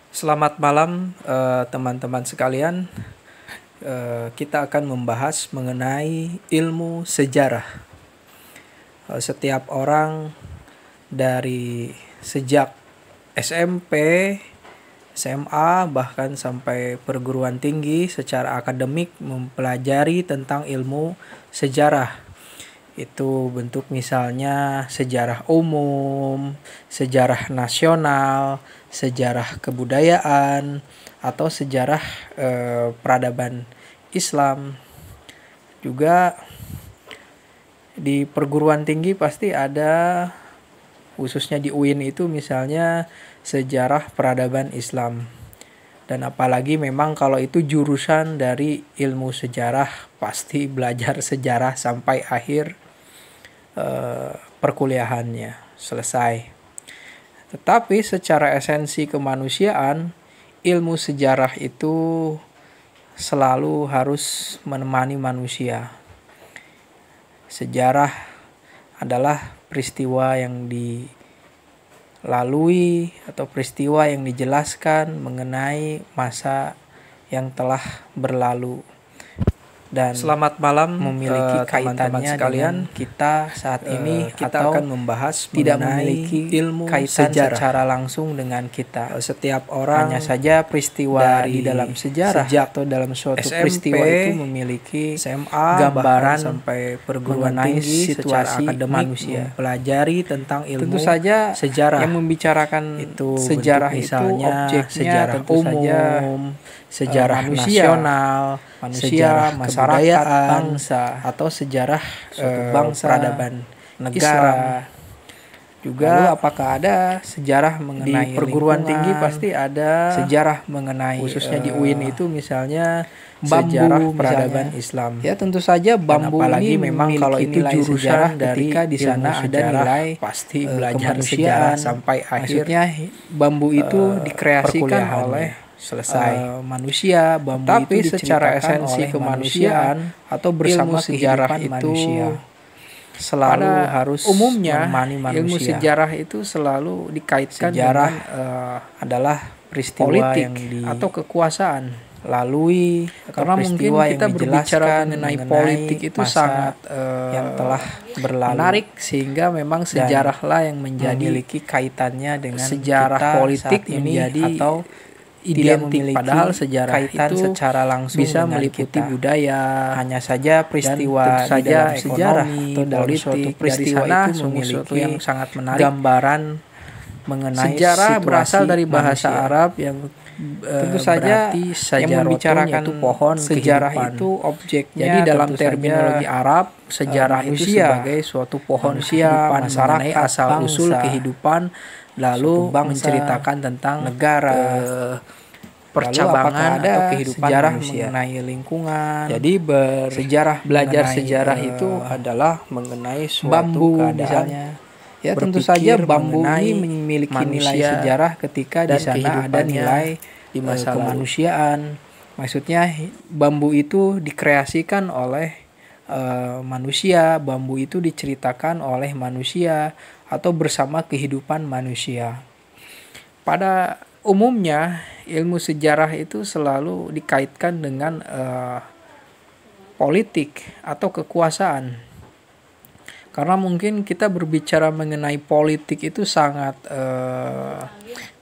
Selamat malam teman-teman sekalian. Kita akan membahas mengenai ilmu sejarah. Setiap orang dari sejak SMP, SMA, bahkan sampai perguruan tinggi secara akademik mempelajari tentang ilmu sejarah. Itu bentuk misalnya sejarah umum, sejarah nasional, sejarah kebudayaan, atau sejarah peradaban Islam. Juga di perguruan tinggi pasti ada, khususnya di UIN itu misalnya sejarah peradaban Islam. Dan apalagi memang kalau itu jurusan dari ilmu sejarah, pasti belajar sejarah sampai akhir perkuliahannya selesai. Tetapi secara esensi kemanusiaan, ilmu sejarah itu selalu harus menemani manusia. Sejarah adalah peristiwa yang dilalui atau peristiwa yang dijelaskan mengenai masa yang telah berlalu. Dan selamat malam memiliki teman-teman kaitannya sekalian. dengan kita saat ini, Kita atau akan membahas tidak mengenai memiliki ilmu kaitan sejarah secara langsung dengan kita. Setiap orang Hanya saja peristiwa dari di dalam sejarah sejak atau dalam suatu SMP, peristiwa itu memiliki SMA, gambaran sampai perguruan mengenai tinggi situasi secara akademik manusia. mempelajari tentang ilmu Tentu saja sejarah. yang membicarakan Itu sejarah bentuk itu misalnya objeknya sejarah tentu saja sejarah manusia, nasional, sejarah masyarakat, kebudayaan, bangsa, atau sejarah suatu bangsa, peradaban negara. Islam. Juga Lalu apakah ada sejarah mengenai di perguruan lingkungan, tinggi pasti ada sejarah mengenai khususnya di UIN itu misalnya bambu, sejarah misalnya. peradaban Islam. Ya tentu saja bambu apalagi ini memang kalau itu nilai jurusan sejarah dari ketika di sana ilmu ada sejarah, nilai pasti belajar kemanusiaan. sejarah sampai akhir. Maksudnya bambu itu dikreasikan oleh selesai manusia. Bambu tapi itu secara diceritakan esensi oleh kemanusiaan atau bersama ilmu sejarah kehidupan itu manusia. selalu Pada harus umumnya menemani manusia. ilmu sejarah itu selalu dikaitkan Sejarah dengan adalah peristiwa politik yang atau kekuasaan. dilalui, Karena mungkin kita berbicara mengenai politik itu sangat yang telah berlalu, menarik, sehingga memang sejarahlah yang menjadi memiliki kaitannya dengan sejarah kita politik saat ini menjadi atau identik. padahal sejarah kaitan itu secara langsung bisa dengan meliputi kita. budaya, Hanya saja peristiwa dan tentu di saja dalam ekonomi, sejarah atau dalam politik, suatu peristiwa dari sana itu memiliki yang sangat menarik. gambaran mengenai Sejarah berasal dari bahasa manusia. Arab yang Tentu saja yang membicarakan itu pohon sejarah kehidupan. itu objeknya. Jadi dalam tentu terminologi saja Arab, sejarah itu manusia, sebagai suatu pohon manusia, kehidupan masyarakat, mengenai asal usul bangsa, kehidupan, lalu suatu bangsa, menceritakan tentang negara, percabangan ada atau kehidupan sejarah manusia mengenai lingkungan. Jadi belajar mengenai, sejarah itu adalah mengenai suatu bambu keadaan, misalnya. Ya tentu berpikir saja bambu mengenai ini memiliki nilai manusia sejarah ketika di dan sana ada kehidupannya nilai di masa lalu. kemanusiaan. Maksudnya bambu itu dikreasikan oleh manusia, bambu itu diceritakan oleh manusia atau bersama kehidupan manusia. Pada umumnya ilmu sejarah itu selalu dikaitkan dengan politik atau kekuasaan. Karena mungkin kita berbicara mengenai politik itu sangat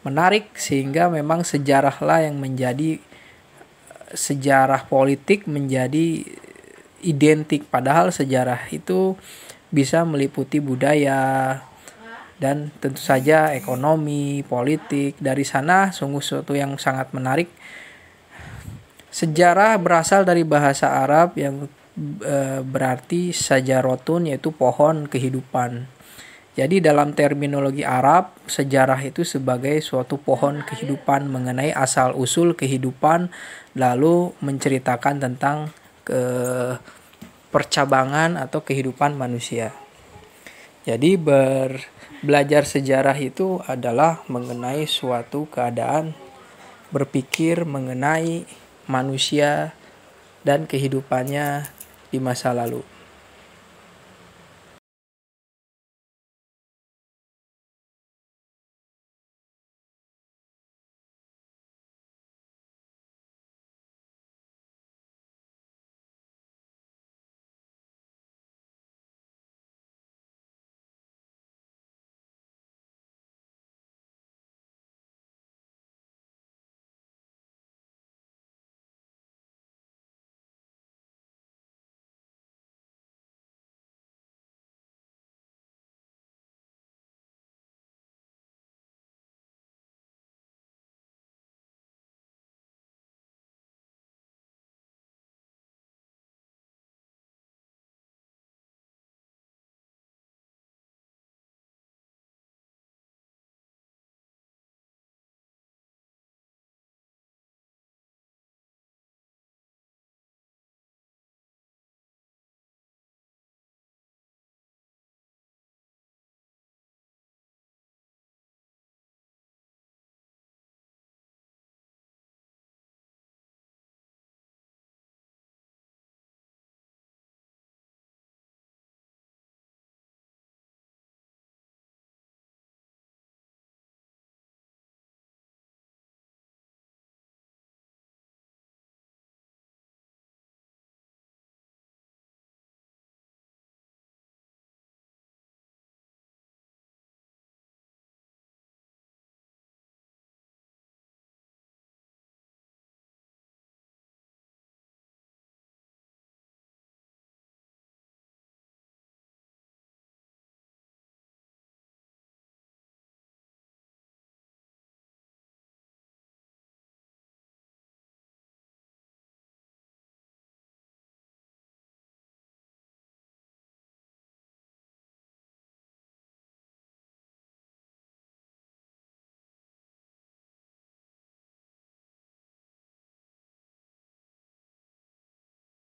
menarik, sehingga memang sejarahlah yang menjadi sejarah politik menjadi identik. Padahal sejarah itu bisa meliputi budaya dan tentu saja ekonomi, politik. Dari sana sungguh sesuatu yang sangat menarik. Sejarah berasal dari bahasa Arab yang berarti sajarotun, yaitu pohon kehidupan. Jadi dalam terminologi Arab, sejarah itu sebagai suatu pohon kehidupan mengenai asal-usul kehidupan, lalu menceritakan tentang percabangan atau kehidupan manusia. Jadi belajar sejarah itu adalah mengenai suatu keadaan, berpikir mengenai manusia dan kehidupannya di masa lalu.